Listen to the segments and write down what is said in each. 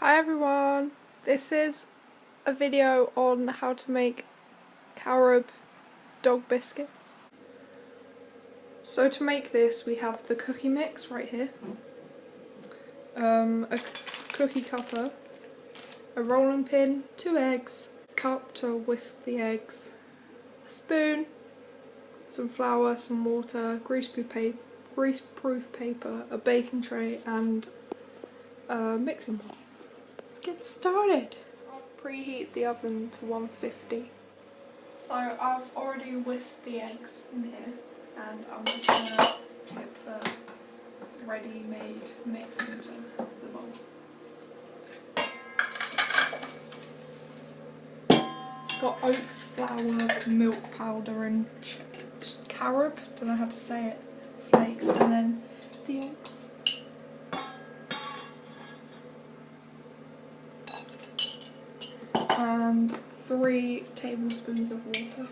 Hi everyone, this is a video on how to make Carob dog biscuits. So to make this we have the cookie mix right here, a cookie cutter, a rolling pin, 2 eggs, a cup to whisk the eggs, a spoon, some flour, some water, greaseproof paper, a baking tray and a mixing bowl. Let's get started. I'll preheat the oven to 150. So I've already whisked the eggs in here and I'm just going to tip the ready-made mix into the bowl. It's got oats, flour, milk powder and carob, don't know how to say it, flakes, and then the eggs. And 3 tablespoons of water.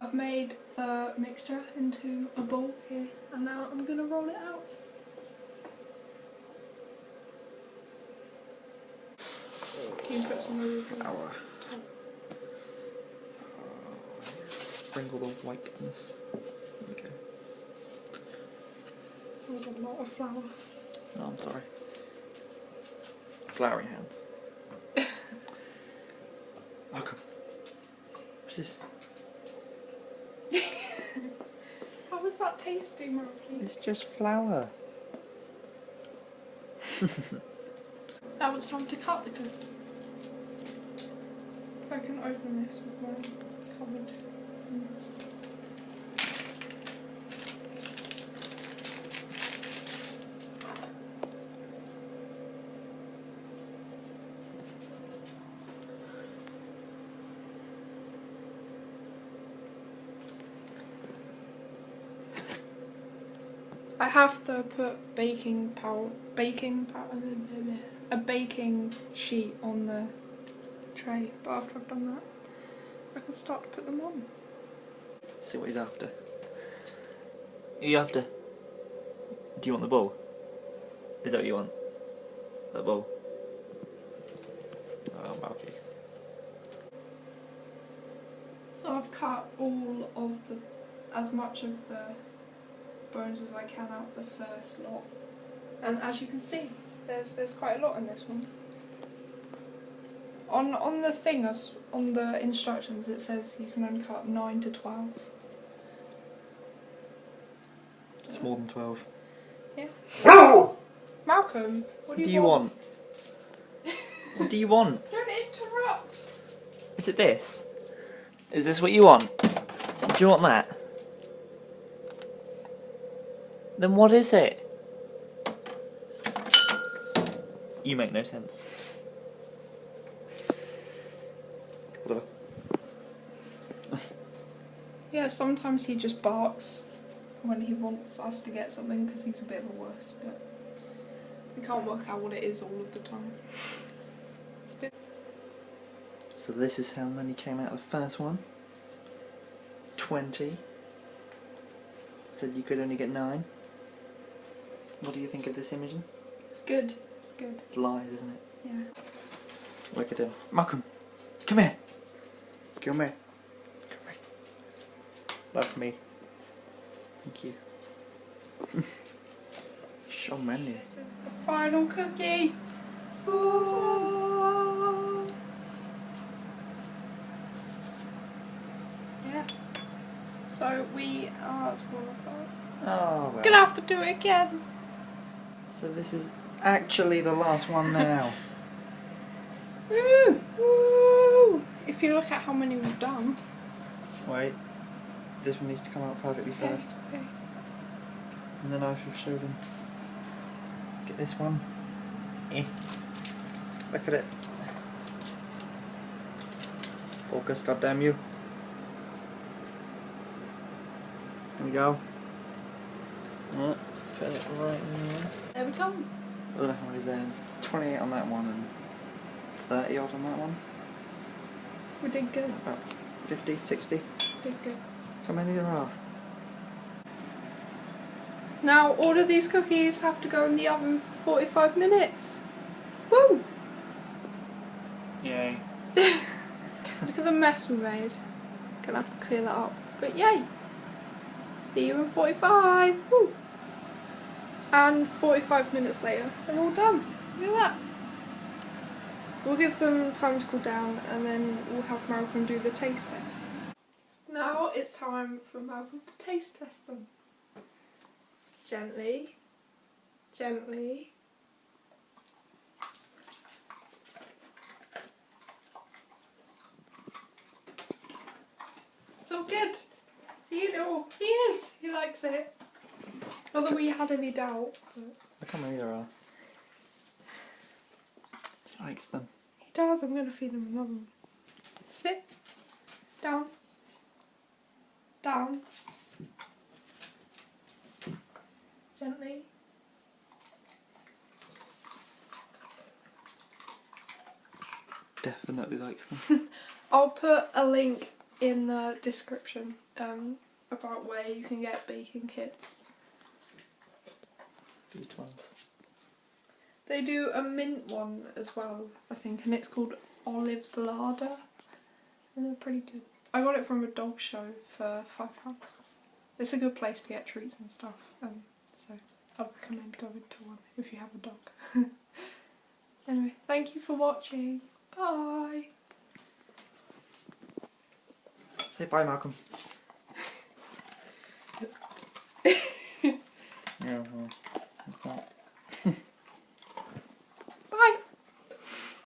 I've made the mixture into a bowl here and now I'm going to roll it out. Can you put some of flour. Sprinkle the whiteness. There we go. There was a lot of flour. Oh, I'm sorry. Floury hands. Welcome. What's this? How was that tasting, Rocky? It's just flour. Now it's time to cut the cookie. If I can open this with my covered fingers. I have to put baking powder, a baking sheet on the tray, but after I've done that, I can start to put them on. See what he's after. Are you after? Do you want the bowl? Is that what you want? The bowl? Oh, Malky. So I've cut all of as much of the bones as I can out the first lot, and as you can see, there's quite a lot in this one. On the thing, on the instructions, it says you can only cut 9 to 12. It's more than 12. Yeah. Malcolm, what do you want? What do you want? Don't interrupt. Is it this? Is this what you want? Do you want that? Then what is it? You make no sense. Whatever. Yeah, sometimes he just barks when he wants us to get something because he's a bit of a wuss, but we can't work out what it is all of the time. It's a bit. So this is how many came out of the first one. 20. Said you could only get 9. What do you think of this Imogen? It's good. It's good. It's lies, isn't it? Yeah. Look at him. Malcolm, come here. Come here. Come here. Love me. Thank you. So many. This is the final cookie. Oh. Yeah. So we are falling apart. Oh, well. Gonna have to do it again. So this is actually the last one now. Woo! Woo! If you look at how many we've done. Wait. This one needs to come out perfectly first. Okay. And then I shall show them. Get this one. Eh. Look at it. Focus, goddamn you. There we go. Let's put it right in there. There we go. I don't know how many there. 28 on that one and 30 odd on that one. We did good. About 50, 60. Did good. How many there are? Now all of these cookies have to go in the oven for 45 minutes. Woo! Yay. Look at the mess we made. Gonna have to clear that up. But yay! See you in 45. Woo! And 45 minutes later, they're all done. Look at that. We'll give them time to cool down and then we'll have Malcolm do the taste test. Now it's time for Malcolm to taste test them. Gently. Gently. It's all good. See it all. He is. He likes it. Not that we had any doubt. But Look how many there are. He likes them. he does. I'm going to feed him another one. Sit. Down. Down. Gently. Definitely likes them. I'll put a link in the description about where you can get baking kits. These ones. They do a mint one as well, I think, and it's called Olive's Larder. And they're pretty good. I got it from a dog show for £5. It's a good place to get treats and stuff, so I'd recommend going to one if you have a dog. Anyway, thank you for watching. Bye! Say bye, Malcolm. Yeah, well, that's that.